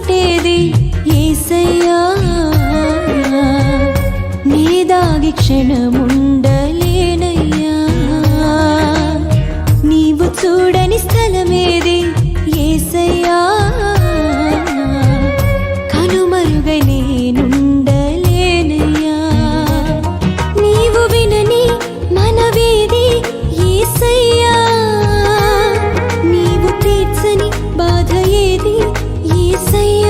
మనసుంటేది యేసయ్యా, నీ దాగి క్షణముండలేనయ్యా. నీవు చూడని స్థలమేది యేసయ్యా, కనుమరుగై నేనుండలేనయ్యా. నీవు వినని మనవేది యేసయ్యా, నీవు తీర్చని బాధ ఏది యేసయ్యా.